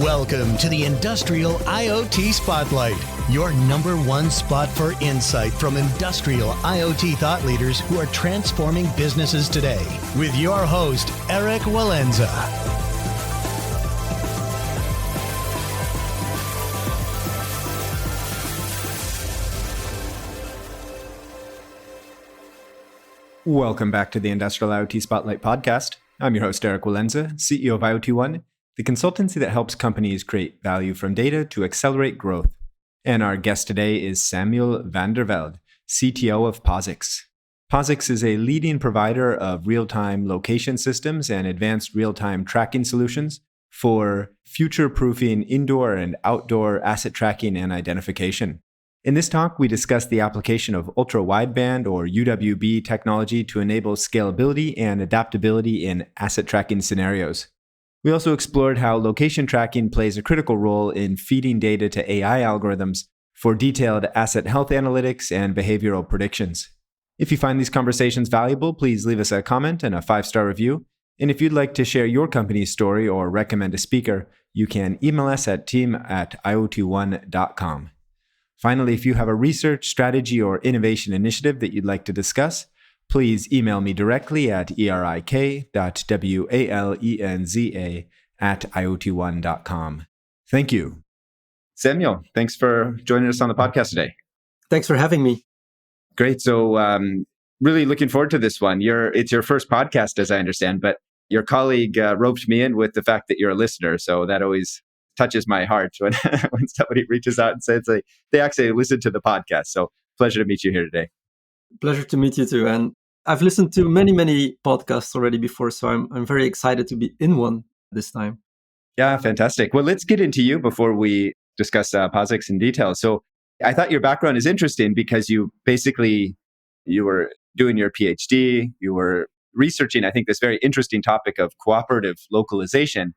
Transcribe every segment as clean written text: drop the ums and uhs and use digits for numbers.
Welcome to the Industrial IoT Spotlight, your number one spot for insight from industrial IoT thought leaders who are transforming businesses today. With your host, Eric Walenza. Welcome back to the Industrial IoT Spotlight podcast. I'm your host, Eric Walenza, CEO of IoT One, the consultancy that helps companies create value from data to accelerate growth. And our guest today is Samuel Van de Velde, CTO of Pozyx. Pozyx is a leading provider of real-time location systems and advanced real-time tracking solutions for future-proofing indoor and outdoor asset tracking and identification. In this talk, we discuss the application of ultra-wideband or UWB technology to enable scalability and adaptability in asset tracking scenarios. We also explored how location tracking plays a critical role in feeding data to AI algorithms for detailed asset health analytics and behavioral predictions. If you find these conversations valuable, please leave us a comment and a 5-star review. And if you'd like to share your company's story or recommend a speaker, you can email us at team@iot1.com. Finally, if you have a research, strategy, or innovation initiative that you'd like to discuss, please email me directly at erik.walenza@iot1.com. Thank you. Samuel, thanks for joining us on the podcast today. Thanks for having me. Great. So really looking forward to this one. It's your first podcast, as I understand, but your colleague roped me in with the fact that you're a listener. So that always touches my heart when, when somebody reaches out and says they actually listen to the podcast. So pleasure to meet you here today. Pleasure to meet you too. And I've listened to many podcasts already before, so I'm very excited to be in one this time. Yeah, fantastic. Well, let's get into you before we discuss Pozyx in detail. So I thought your background is interesting because you were doing your PhD, you were researching, I think, this very interesting topic of cooperative localization.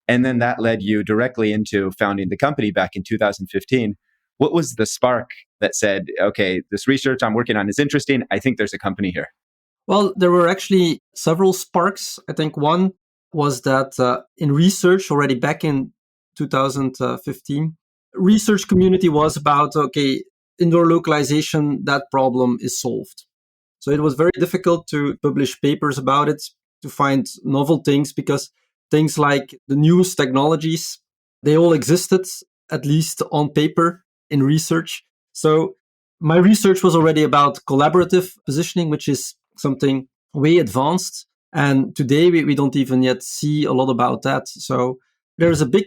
And then that led you directly into founding the company back in 2015. What was the spark that said, okay, this research I'm working on is interesting. I think there's a company here? Well, there were actually several sparks. I think one was that in research already back in 2015, research community was about, okay, indoor localization, that problem is solved. So it was very difficult to publish papers about it, to find novel things, because things like the newest technologies, they all existed, at least on paper, in research. So my research was already about collaborative positioning, which is something way advanced. And today we don't even yet see a lot about that. So there's a big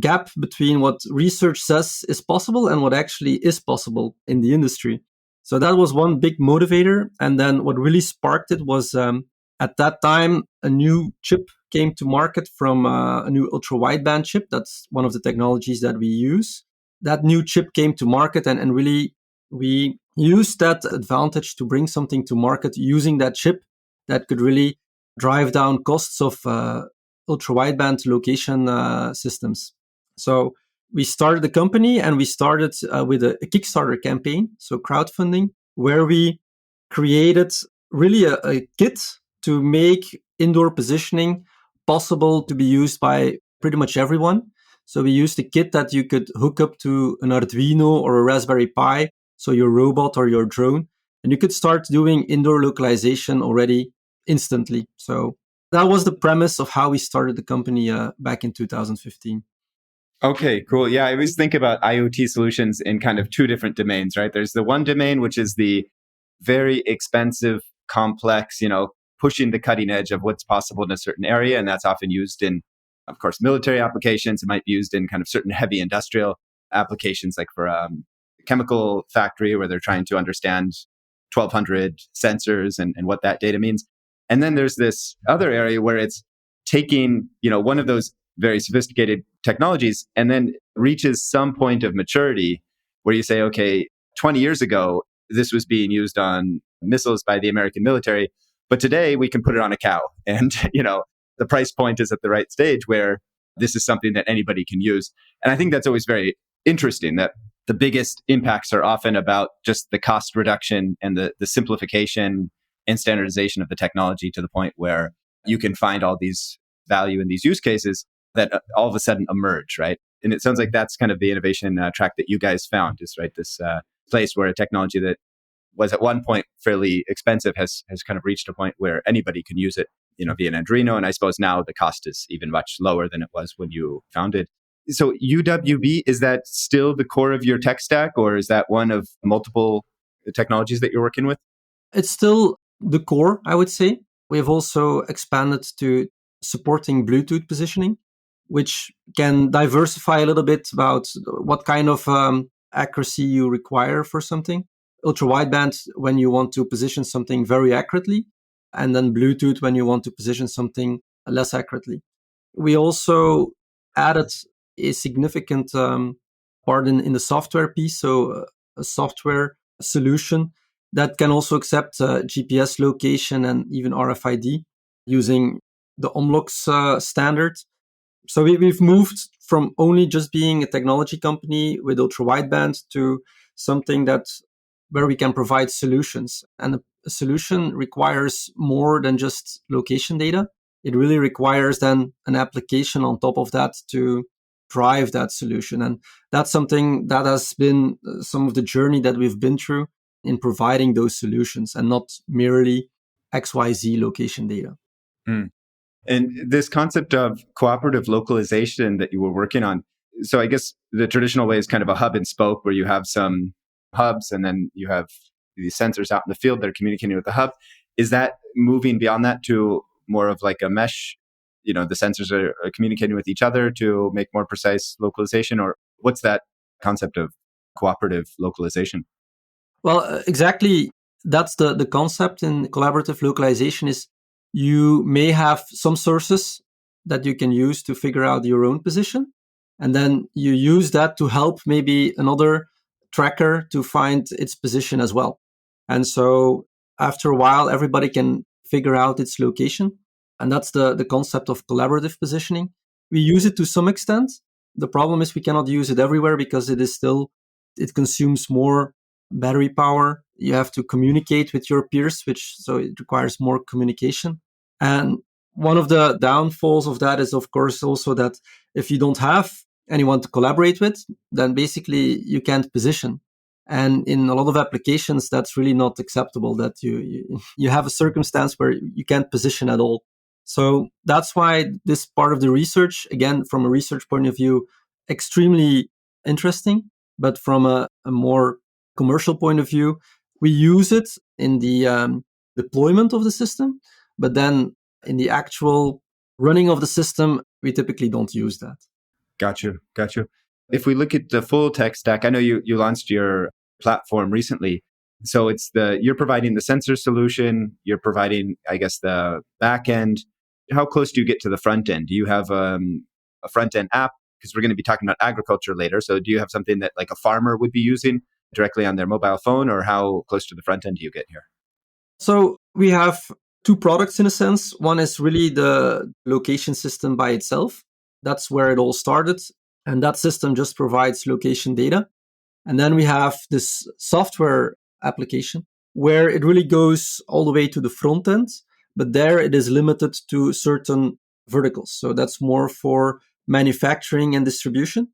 gap between what research says is possible and what actually is possible in the industry. So that was one big motivator. And then what really sparked it was at that time, a new chip came to market from a new ultra-wideband chip. That's one of the technologies that we use. That new chip came to market and really we used that advantage to bring something to market using that chip that could really drive down costs of ultra-wideband location systems. So we started the company and we started with a Kickstarter campaign, so crowdfunding, where we created really a kit to make indoor positioning possible to be used by pretty much everyone. So we used a kit that you could hook up to an Arduino or a Raspberry Pi, so your robot or your drone, and you could start doing indoor localization already instantly. So that was the premise of how we started the company back in 2015. Okay, cool. Yeah, I always think about IoT solutions in kind of two different domains, right? There's the one domain, which is the very expensive, complex, pushing the cutting edge of what's possible in a certain area. And that's often used in, of course, military applications. It might be used in kind of certain heavy industrial applications, like for a chemical factory where they're trying to understand 1,200 sensors and what that data means. And then there's this other area where it's taking, one of those very sophisticated technologies and then reaches some point of maturity where you say, okay, 20 years ago, this was being used on missiles by the American military, but today we can put it on a cow. And, the price point is at the right stage where this is something that anybody can use. And I think that's always very interesting that the biggest impacts are often about just the cost reduction and the simplification and standardization of the technology to the point where you can find all these value in these use cases. that all of a sudden emerge, right? And it sounds like that's kind of the innovation track that you guys found, is right, this place where a technology that was at one point fairly expensive has kind of reached a point where anybody can use it, via an Arduino. And I suppose now the cost is even much lower than it was when you founded. So UWB, is that still the core of your tech stack, or is that one of multiple technologies that you're working with? It's still the core, I would say. We have also expanded to supporting Bluetooth positioning, which can diversify a little bit about what kind of accuracy you require for something. Ultra-wideband when you want to position something very accurately, and then Bluetooth when you want to position something less accurately. We also added a significant part in the software piece, so a software solution that can also accept GPS location and even RFID using the Omlox standard. So we've moved from only just being a technology company with ultra wideband to something that where we can provide solutions. And a solution requires more than just location data. It really requires then an application on top of that to drive that solution. And that's something that has been some of the journey that we've been through in providing those solutions and not merely XYZ location data. Mm. And this concept of cooperative localization that you were working on, so I guess the traditional way is kind of a hub and spoke, where you have some hubs and then you have these sensors out in the field that are communicating with the hub. Is that moving beyond that to more of like a mesh? The sensors are communicating with each other to make more precise localization, or what's that concept of cooperative localization? Well, exactly. That's the concept in collaborative localization is you may have some sources that you can use to figure out your own position. And then you use that to help maybe another tracker to find its position as well. And so after a while, everybody can figure out its location. And that's the concept of collaborative positioning. We use it to some extent. The problem is we cannot use it everywhere because it consumes more battery power. You have to communicate with your peers, so it requires more communication. And one of the downfalls of that is, of course, also that if you don't have anyone to collaborate with, then basically you can't position. And in a lot of applications, that's really not acceptable that you have a circumstance where you can't position at all. So that's why this part of the research, again, from a research point of view, extremely interesting. But from a more commercial point of view, we use it in the deployment of the system, but then in the actual running of the system, we typically don't use that. Got you. If we look at the full tech stack, I know you launched your platform recently. So you're providing the sensor solution, you're providing, I guess, the back end. How close do you get to the front end? Do you have a front end app? Because we're going to be talking about agriculture later. So do you have something that like a farmer would be using directly on their mobile phone, or how close to the front end do you get here? So we have two products in a sense. One is really the location system by itself. That's where it all started. And that system just provides location data. And then we have this software application where it really goes all the way to the front end, but there it is limited to certain verticals. So that's more for manufacturing and distribution.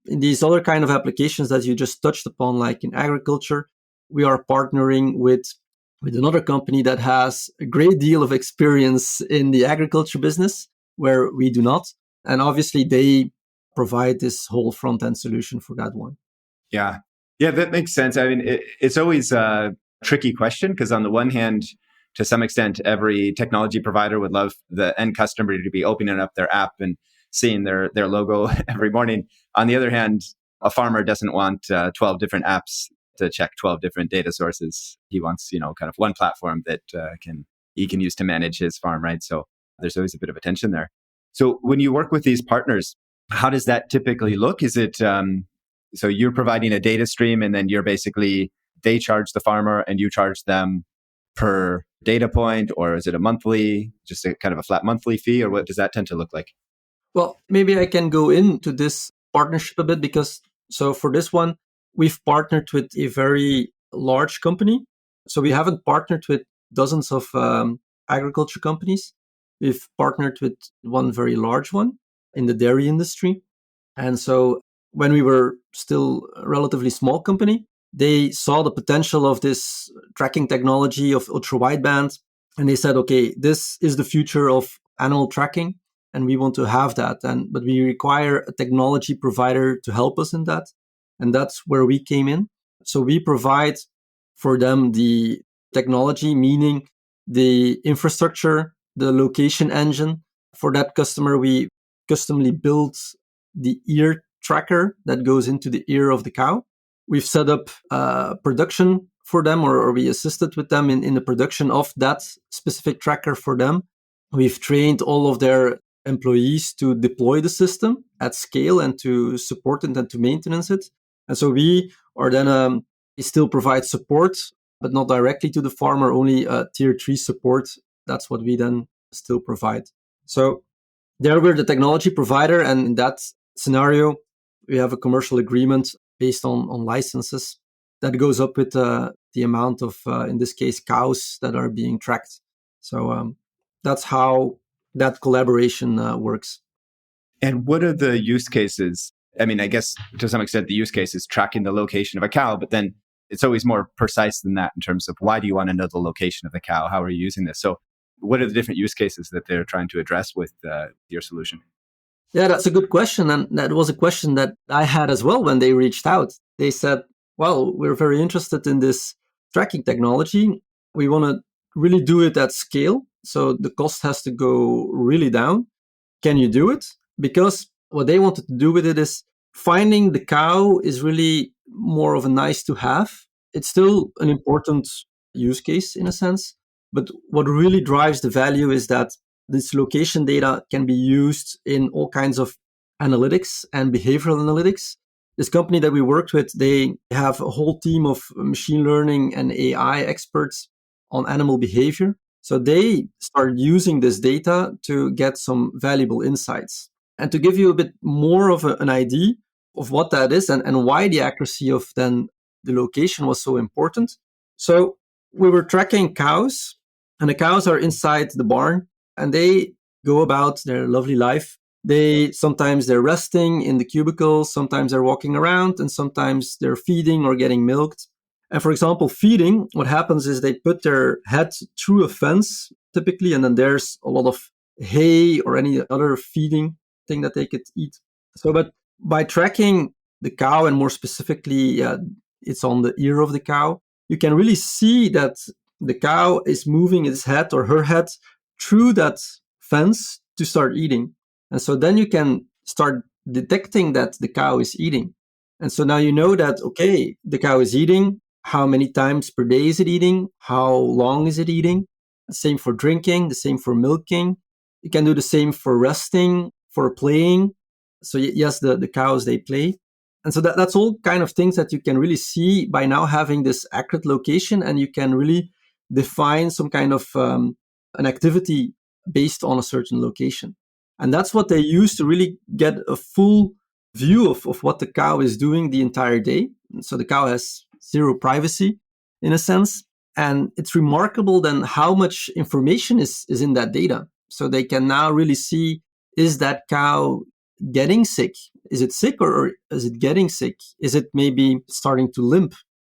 In these other kind of applications that you just touched upon, like in agriculture, we are partnering with another company that has a great deal of experience in the agriculture business where we do not. And obviously they provide this whole front-end solution for that one. Yeah, that makes sense. I mean, it's always a tricky question because on the one hand, to some extent, every technology provider would love the end customer to be opening up their app and seeing their logo every morning. On the other hand, a farmer doesn't want 12 different apps to check 12 different data sources. He wants, kind of one platform that he can use to manage his farm, right? So there's always a bit of a tension there. So when you work with these partners, how does that typically look? Is it so you're providing a data stream and then they charge the farmer and you charge them per data point, or is it a monthly, just a kind of a flat monthly fee, or what does that tend to look like? Well, maybe I can go into this partnership a bit because so for this one, we've partnered with a very large company. So we haven't partnered with dozens of agriculture companies. We've partnered with one very large one. in the dairy industry. And so when we were still a relatively small company, they saw the potential of this tracking technology of ultra-wideband. And they said, okay, this is the future of animal tracking, and we want to have that. But we require a technology provider to help us in that. And that's where we came in. So we provide for them the technology, meaning the infrastructure, the location engine. For that customer, we customly built the ear tracker that goes into the ear of the cow. We've set up production for them, or we assisted with them in the production of that specific tracker for them. We've trained all of their employees to deploy the system at scale and to support it and to maintenance it. And so we are then we still provide support, but not directly to the farmer, only tier 3 support. That's what we then still provide. So there we're the technology provider, and in that scenario, we have a commercial agreement based on licenses that goes up with the amount of, in this case, cows that are being tracked. So that's how that collaboration works. And what are the use cases? I mean, I guess to some extent, the use case is tracking the location of a cow, but then it's always more precise than that in terms of why do you want to know the location of the cow? How are you using this? So what are the different use cases that they're trying to address with your solution? Yeah, that's a good question. And that was a question that I had as well when they reached out. They said, well, we're very interested in this tracking technology. We want to really do it at scale. So the cost has to go really down. Can you do it? Because what they wanted to do with it is finding the cow is really more of a nice to have. It's still an important use case in a sense. But what really drives the value is that this location data can be used in all kinds of analytics and behavioral analytics. This company that we worked with, they have a whole team of machine learning and AI experts on animal behavior. So they started using this data to get some valuable insights. And to give you a bit more of an idea of what that is and why the accuracy of then the location was so important. So we were tracking cows, and the cows are inside the barn, and they go about their lovely life. Sometimes they're resting in the cubicles, sometimes they're walking around, and sometimes they're feeding or getting milked. And for example, feeding, what happens is they put their head through a fence typically, and then there's a lot of hay or any other feeding thing that they could eat. So, but by tracking the cow, and more specifically, it's on the ear of the cow, you can really see that the cow is moving its head or her head through that fence to start eating. And so then you can start detecting that the cow is eating. And so now you know that, okay, the cow is eating. How many times per day is it eating? How long is it eating? The same for drinking, the same for milking. You can do the same for resting, for playing. So yes, the cows, they play. And so that's all kind of things that you can really see by now having this accurate location, and you can really define some kind of an activity based on a certain location. And that's what they use to really get a full view of what the cow is doing the entire day. And so the cow has zero privacy in a sense. And it's remarkable then how much information is in that data. So they can now really see, is that cow getting sick? Is it sick or is it getting sick? Is it maybe starting to limp?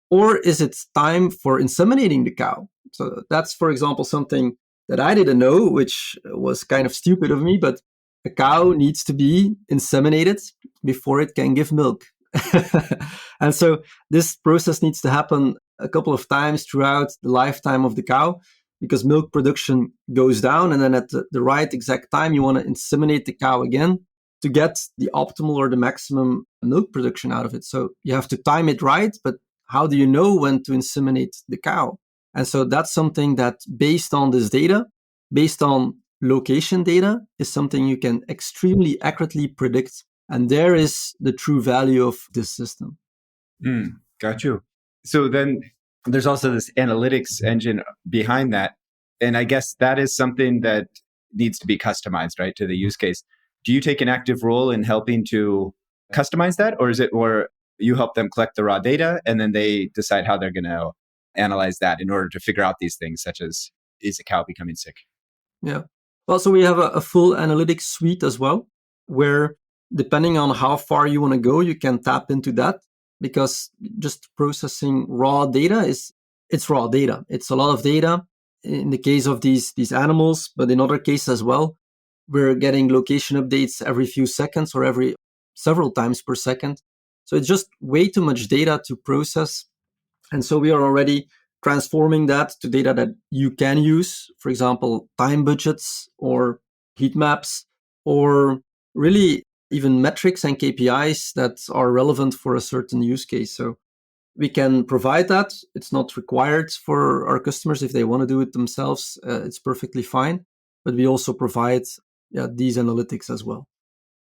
Or is it time for inseminating the cow? So that's, for example, something that I didn't know, which was kind of stupid of me, but a cow needs to be inseminated before it can give milk. And so this process needs to happen a couple of times throughout the lifetime of the cow, because milk production goes down, and then at the right exact time, you want to inseminate the cow again to get the optimal or the maximum milk production out of it. So you have to time it right, but how do you know when to inseminate the cow? And so that's something that, based on this data, based on location data, is something you can extremely accurately predict. And there is the true value of this system. Got you. So then there's also this analytics engine behind that. And I guess that is something that needs to be customized, right, to the use case. Do you take an active role in helping to customize that? Or is it where you help them collect the raw data and then they decide how they're going to analyze that in order to figure out these things, such as, is a cow becoming sick? Yeah. Well, so we have a full analytics suite as well. where depending on how far you want to go, you can tap into that, because just processing raw data it's raw data. It's a lot of data in the case of these animals, but in other cases as well, we're getting location updates every few seconds or every several times per second. So it's just way too much data to process. And so we are already transforming that to data that you can use, for example, time budgets or heat maps, or really even metrics and KPIs that are relevant for a certain use case. So we can provide that. It's not required for our customers. If they want to do it themselves, it's perfectly fine. But we also provide these analytics as well.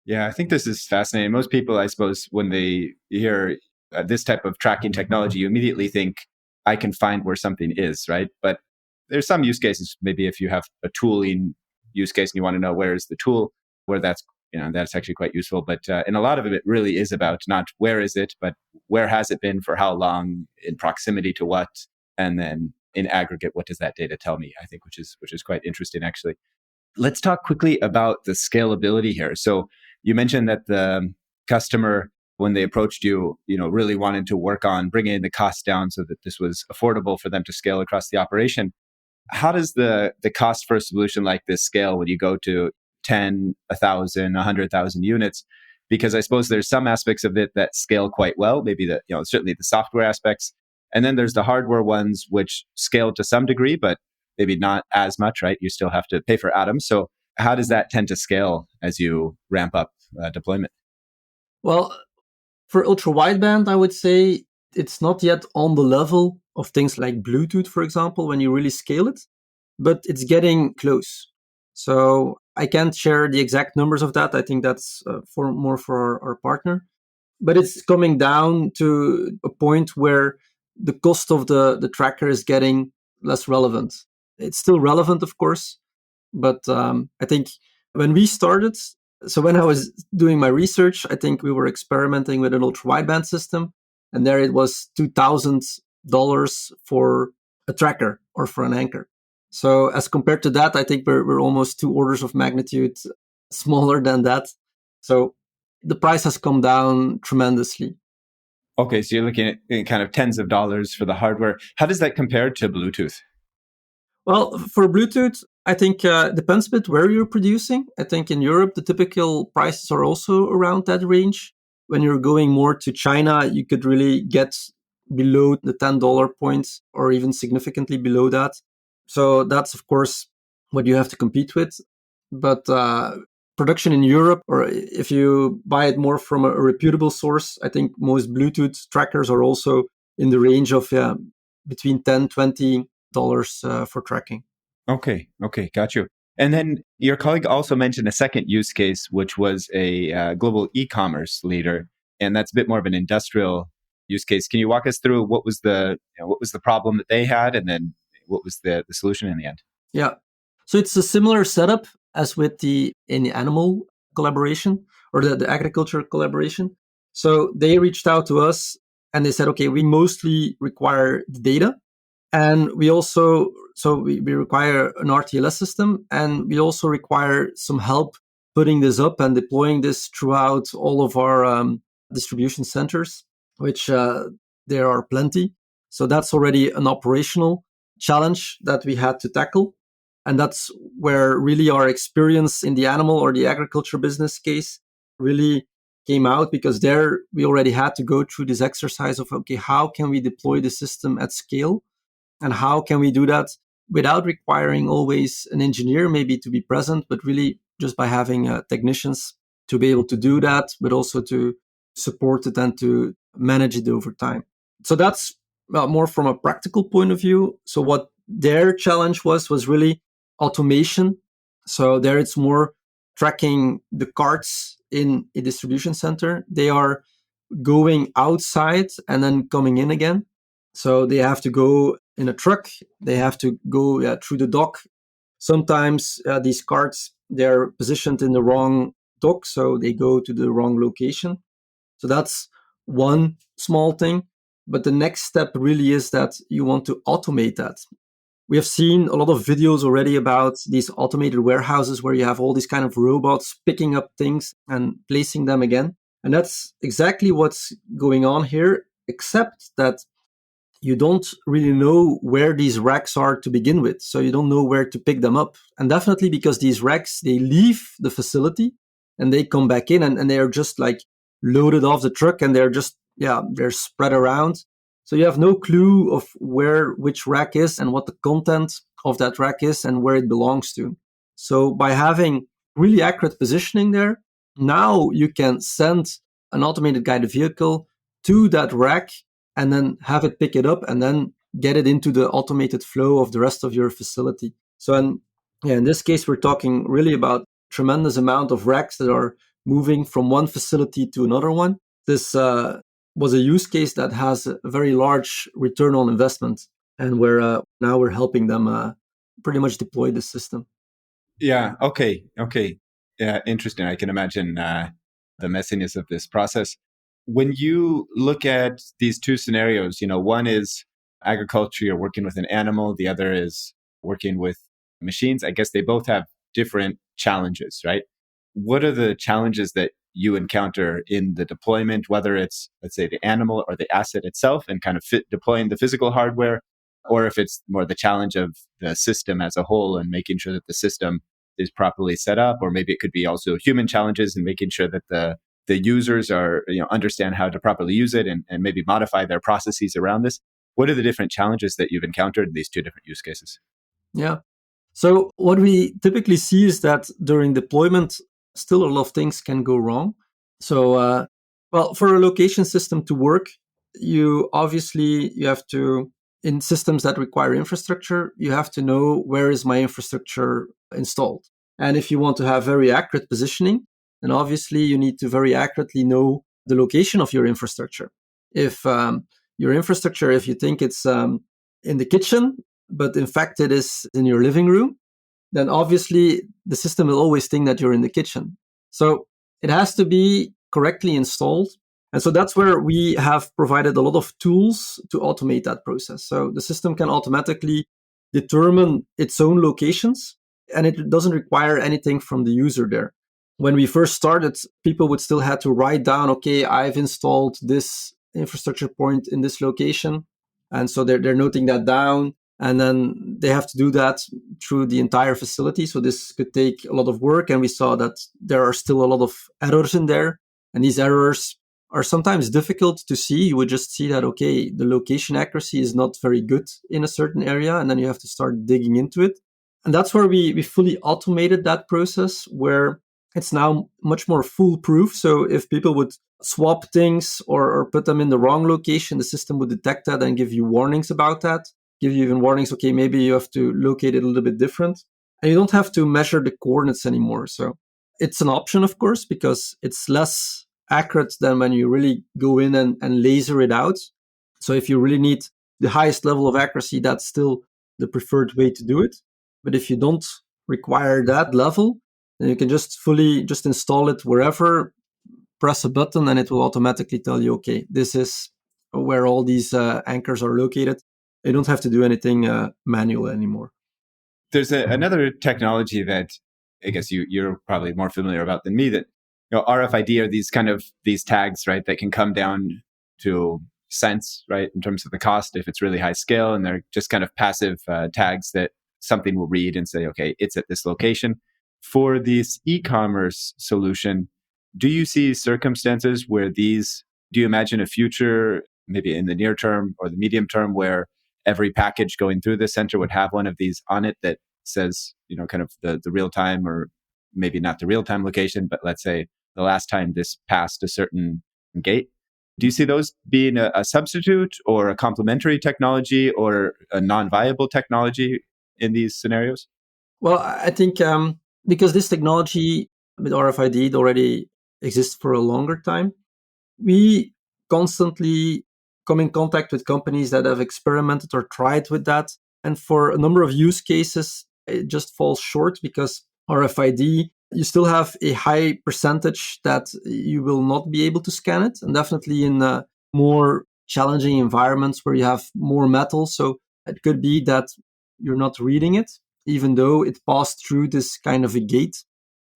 Yeah, I think this is fascinating. Most people, I suppose, when they hear this type of tracking technology, you immediately think, I can find where something is, right? But there's some use cases, maybe if you have a tooling use case and you want to know where is the tool, where that's actually quite useful. But in a lot of it really is about not where is it, but where has it been for how long, in proximity to what, and then in aggregate, what does that data tell me? I think, which is quite interesting, actually. Let's talk quickly about the scalability here. So you mentioned that the customer, when they approached you, really wanted to work on bringing the cost down so that this was affordable for them to scale across the operation. How does the cost for a solution like this scale when you go to 10, 1,000, 100,000 units? Because I suppose there's some aspects of it that scale quite well, maybe certainly the software aspects. And then there's the hardware ones, which scale to some degree, but maybe not as much, right? You still have to pay for atoms. So how does that tend to scale as you ramp up deployment? Well, for ultra wideband, I would say it's not yet on the level of things like Bluetooth, for example, when you really scale it, but it's getting close. So I can't share the exact numbers of that. I think that's for our partner. But it's coming down to a point where the cost of the tracker is getting less relevant. It's still relevant, of course, but I think when we started, so when I was doing my research, I think we were experimenting with an ultra wideband system, and there it was $2,000 for a tracker or for an anchor. So as compared to that, I think we're almost 2 orders of magnitude smaller than that. So the price has come down tremendously. Okay, so you're looking at kind of tens of dollars for the hardware. How does that compare to Bluetooth? Well, for Bluetooth, I think depends a bit where you're producing. I think in Europe, the typical prices are also around that range. When you're going more to China, you could really get below the $10 point or even significantly below that. So that's, of course, what you have to compete with. But production in Europe, or if you buy it more from a reputable source, I think most Bluetooth trackers are also in the range of between $10, $20 for tracking. Okay, got you. And then your colleague also mentioned a second use case, which was a global e-commerce leader, and that's a bit more of an industrial use case. Can you walk us through what was the problem that they had, and then what was the solution in the end? Yeah. So it's a similar setup as with in the animal collaboration or the agriculture collaboration. So they reached out to us and they said, okay, we mostly require the data. And we also, we require an RTLS system, and we also require some help putting this up and deploying this throughout all of our distribution centers, which there are plenty. So that's already an operational challenge that we had to tackle. And that's where really our experience in the animal or the agriculture business case really came out, because there we already had to go through this exercise of, okay, how can we deploy the system at scale? And how can we do that without requiring always an engineer maybe to be present, but really just by having technicians to be able to do that, but also to support it and to manage it over time. So that's more from a practical point of view. So what their challenge was really automation. So there it's more tracking the carts in a distribution center. They are going outside and then coming in again. So they have to go in a truck. They have to go through the dock. Sometimes these carts, they're positioned in the wrong dock, so they go to the wrong location. So that's one small thing. But the next step really is that you want to automate that, we have seen a lot of videos already about these automated warehouses where you have all these kind of robots picking up things and placing them again. And that's exactly what's going on here, except that you don't really know where these racks are to begin with. So you don't know where to pick them up. And definitely because these racks, they leave the facility and they come back in and they're just like loaded off the truck and they're just, they're spread around. So you have no clue of where which rack is and what the content of that rack is and where it belongs to. So by having really accurate positioning there, now you can send an automated guided vehicle to that rack and then have it pick it up and then get it into the automated flow of the rest of your facility. So in this case, we're talking really about tremendous amount of racks that are moving from one facility to another one. This was a use case that has a very large return on investment, and now we're helping them pretty much deploy the system. Yeah. Okay. Yeah. Interesting. I can imagine the messiness of this process. When you look at these two scenarios, one is agriculture, you're working with an animal, the other is working with machines. I guess they both have different challenges, right? What are the challenges that you encounter in the deployment, whether it's, let's say, the animal or the asset itself and kind of deploying the physical hardware, or if it's more the challenge of the system as a whole and making sure that the system is properly set up, or maybe it could be also human challenges and making sure that the users are, understand how to properly use it and maybe modify their processes around this. What are the different challenges that you've encountered in these two different use cases? Yeah. So what we typically see is that during deployment, still a lot of things can go wrong. So, for a location system to work, you have to, in systems that require infrastructure, you have to know where is my infrastructure installed. And if you want to have very accurate positioning, then obviously you need to very accurately know the location of your infrastructure. If your infrastructure, if you think it's in the kitchen, but in fact it is in your living room, then obviously the system will always think that you're in the kitchen. So it has to be correctly installed. And so that's where we have provided a lot of tools to automate that process. So the system can automatically determine its own locations, and it doesn't require anything from the user there. When we first started, people would still have to write down, okay, I've installed this infrastructure point in this location. And so they're noting that down. And then they have to do that through the entire facility. So this could take a lot of work. And we saw that there are still a lot of errors in there. And these errors are sometimes difficult to see. You would just see that, okay, the location accuracy is not very good in a certain area. And then you have to start digging into it. And that's where we fully automated that process, where it's now much more foolproof. So if people would swap things or put them in the wrong location, the system would detect that and give you warnings about that. Give you even warnings, okay, maybe you have to locate it a little bit different. And you don't have to measure the coordinates anymore. So it's an option, of course, because it's less accurate than when you really go in and laser it out. So if you really need the highest level of accuracy, that's still the preferred way to do it. But if you don't require that level, then you can just install it wherever, press a button, and it will automatically tell you, okay, this is where all these anchors are located. You don't have to do anything manual anymore. There's another technology that I guess you're probably more familiar about than me, that RFID are these tags, right, that can come down to cents, right, in terms of the cost if it's really high scale, and they're just kind of passive tags that something will read and say, okay, it's at this location. For this e-commerce solution, do you see circumstances where do you imagine a future, maybe in the near term or the medium term, where every package going through the center would have one of these on it that says, kind of the real time, or maybe not the real time location, but let's say the last time this passed a certain gate? Do you see those being a substitute or a complementary technology or a non-viable technology in these scenarios? Well, I think because this technology with RFID already exists for a longer time, we constantly come in contact with companies that have experimented or tried with that. And for a number of use cases, it just falls short because RFID, you still have a high percentage that you will not be able to scan it. And definitely in more challenging environments where you have more metal. So it could be that you're not reading it, even though it passed through this kind of a gate.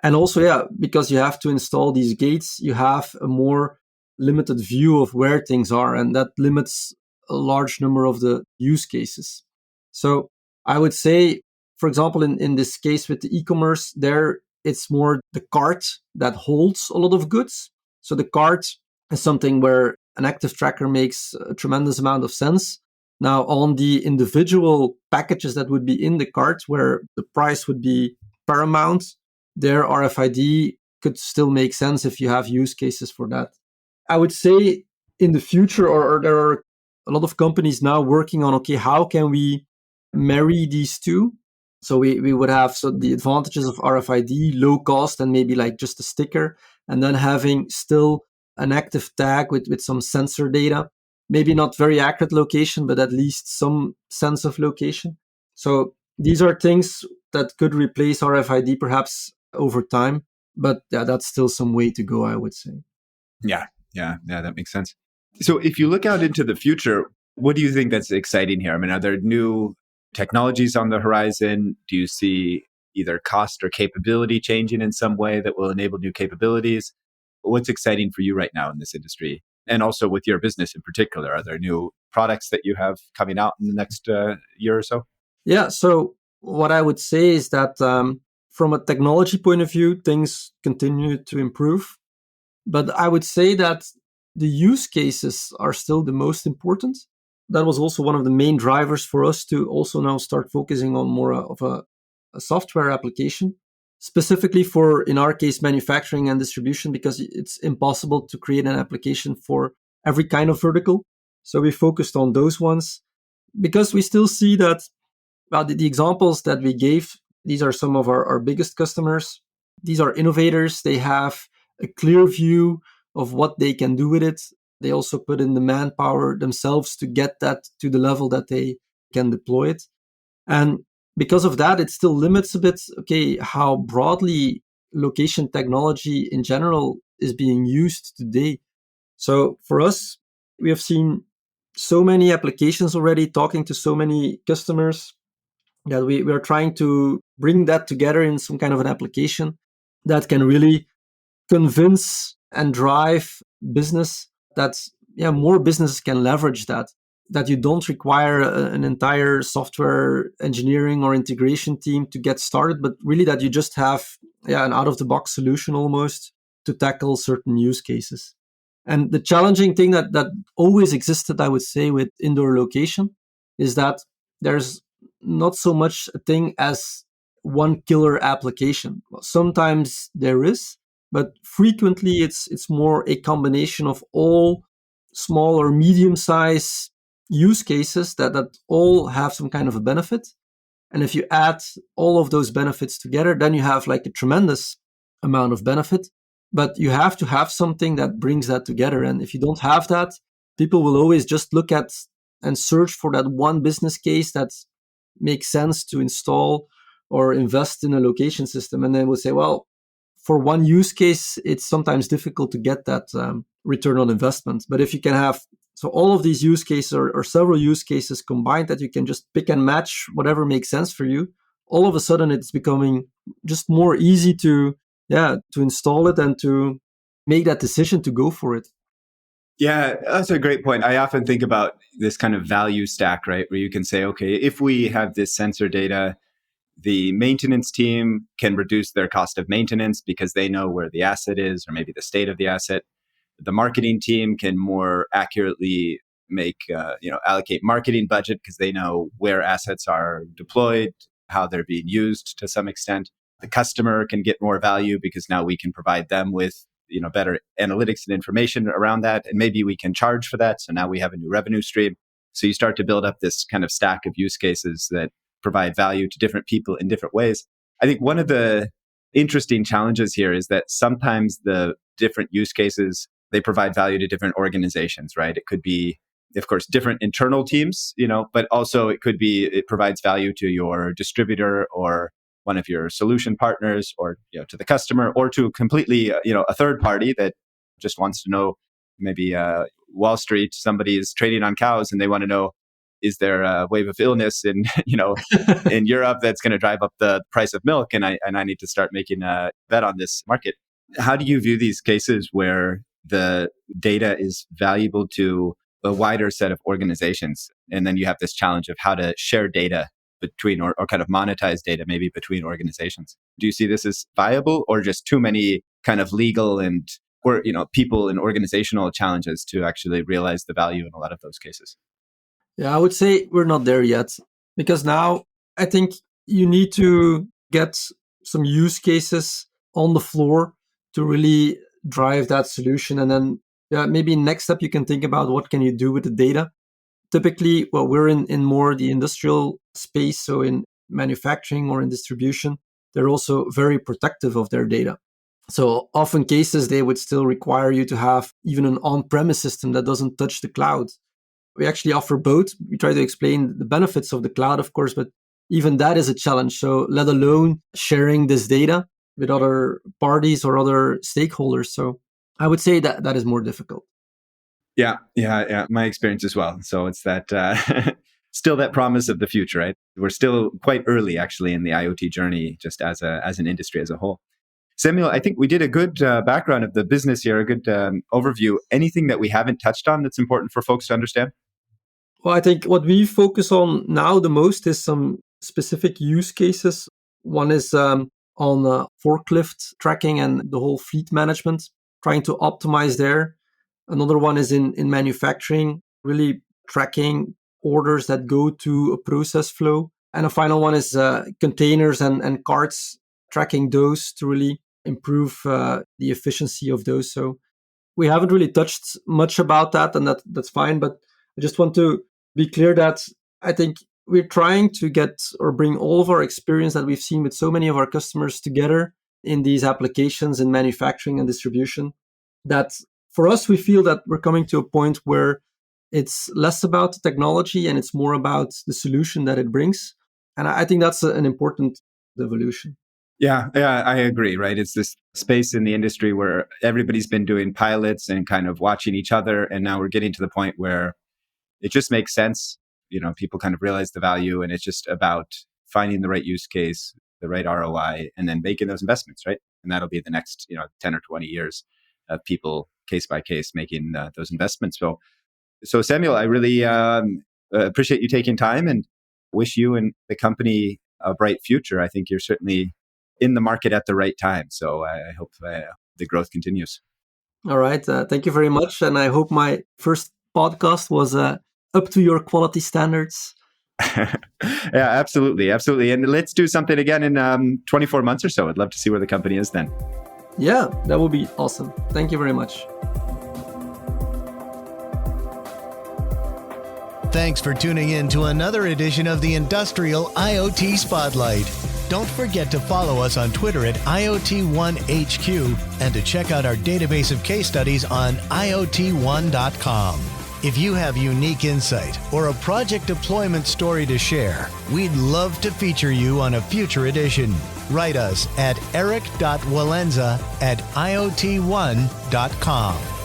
And also, because you have to install these gates, you have a more limited view of where things are, and that limits a large number of the use cases. So I would say, for example, in this case with the e-commerce, there it's more the cart that holds a lot of goods. So the cart is something where an active tracker makes a tremendous amount of sense. Now, on the individual packages that would be in the cart, where the price would be paramount, their RFID could still make sense if you have use cases for that. I would say in the future, or there are a lot of companies now working on, okay, how can we marry these two? So we would have the advantages of RFID, low cost, and maybe like just a sticker, and then having still an active tag with some sensor data, maybe not very accurate location, but at least some sense of location. So these are things that could replace RFID perhaps over time, but that's still some way to go, I would say. Yeah, that makes sense. So if you look out into the future, what do you think that's exciting here? I mean, are there new technologies on the horizon? Do you see either cost or capability changing in some way that will enable new capabilities? What's exciting for you right now in this industry? And also with your business in particular, are there new products that you have coming out in the next year or so? Yeah, so what I would say is that from a technology point of view, things continue to improve. But I would say that the use cases are still the most important. That was also one of the main drivers for us to also now start focusing on more of a software application, specifically for, in our case, manufacturing and distribution, because it's impossible to create an application for every kind of vertical. So we focused on those ones because we still see that, well, the examples that we gave, these are some of our biggest customers. These are innovators. They have a clear view of what they can do with it. They also put in the manpower themselves to get that to the level that they can deploy it. And because of that, it still limits a bit, okay, how broadly location technology in general is being used today. So for us, we have seen so many applications already, talking to so many customers, that we are trying to bring that together in some kind of an application that can really convince and drive business, that more businesses can leverage that you don't require an entire software engineering or integration team to get started, but really that you just have an out of the box solution almost to tackle certain use cases. And the challenging thing that always existed, I would say, with indoor location is that there's not so much a thing as one killer application. Well, sometimes there is, but frequently it's more a combination of all small or medium-sized use cases that all have some kind of a benefit. And if you add all of those benefits together, then you have like a tremendous amount of benefit. But you have to have something that brings that together. And if you don't have that, people will always just look at and search for that one business case that makes sense to install or invest in a location system. And then we'll say, well, for one use case, it's sometimes difficult to get that return on investment. But if you can have all of these use cases or several use cases combined, that you can just pick and match whatever makes sense for you, all of a sudden it's becoming just more easy to install it and to make that decision to go for it. Yeah, that's a great point. I often think about this kind of value stack, right? Where you can say, okay, if we have this sensor data, the maintenance team can reduce their cost of maintenance because they know where the asset is or maybe the state of the asset. The marketing team can more accurately allocate marketing budget because they know where assets are deployed, how they're being used to some extent. The customer can get more value because now we can provide them with better analytics and information around that, and maybe we can charge for that. So now we have a new revenue stream. So you start to build up this kind of stack of use cases that provide value to different people in different ways. I think one of the interesting challenges here is that sometimes the different use cases, they provide value to different organizations, right? It could be, of course, different internal teams, but also it could be, it provides value to your distributor or one of your solution partners, or to the customer, or to completely a third party that just wants to know, maybe Wall Street, somebody is trading on cows and they want to know, is there a wave of illness in, in Europe that's going to drive up the price of milk? And I need to start making a bet on this market. How do you view these cases where the data is valuable to a wider set of organizations? And then you have this challenge of how to share data between or kind of monetize data maybe between organizations. Do you see this as viable or just too many kind of legal and or people and organizational challenges to actually realize the value in a lot of those cases? Yeah, I would say we're not there yet, because now I think you need to get some use cases on the floor to really drive that solution. And then maybe next step you can think about what can you do with the data. Typically, well, we're in more the industrial space, so in manufacturing or in distribution, they're also very protective of their data. So often cases, they would still require you to have even an on-premise system that doesn't touch the cloud. We actually offer both. We try to explain the benefits of the cloud, of course, but even that is a challenge. So let alone sharing this data with other parties or other stakeholders. So I would say that is more difficult. Yeah. My experience as well. So it's that still that promise of the future, right? We're still quite early, actually, in the IoT journey, just as an industry as a whole. Samuel, I think we did a good background of the business here, a good overview. Anything that we haven't touched on that's important for folks to understand? Well, I think what we focus on now the most is some specific use cases. One is on forklift tracking and the whole fleet management, trying to optimize there. Another one is in manufacturing, really tracking orders that go to a process flow. And a final one is containers and carts, tracking those to really improve the efficiency of those. So we haven't really touched much about that, and that's fine. But I just want to be clear that I think we're trying to get or bring all of our experience that we've seen with so many of our customers together in these applications in manufacturing and distribution. That for us, we feel that we're coming to a point where it's less about the technology and it's more about the solution that it brings. And I think that's an important evolution. Yeah, I agree, right? It's this space in the industry where everybody's been doing pilots and kind of watching each other. And now we're getting to the point where it just makes sense. People kind of realize the value, and it's just about finding the right use case, the right ROI, and then making those investments, right? And that'll be the next, 10 or 20 years of people case by case making those investments. So Samuel, I really appreciate you taking time and wish you and the company a bright future. I think you're certainly in the market at the right time. So I hope the growth continues. All right. Thank you very much. And I hope my first podcast was up to your quality standards. Yeah, absolutely. And let's do something again in 24 months or so. I'd love to see where the company is then. Yeah, that would be awesome. Thank you very much. Thanks for tuning in to another edition of the Industrial IoT Spotlight. Don't forget to follow us on Twitter at IoT1HQ and to check out our database of case studies on IoT1.com. If you have unique insight or a project deployment story to share, we'd love to feature you on a future edition. Write us at eric.walenza@iot1.com.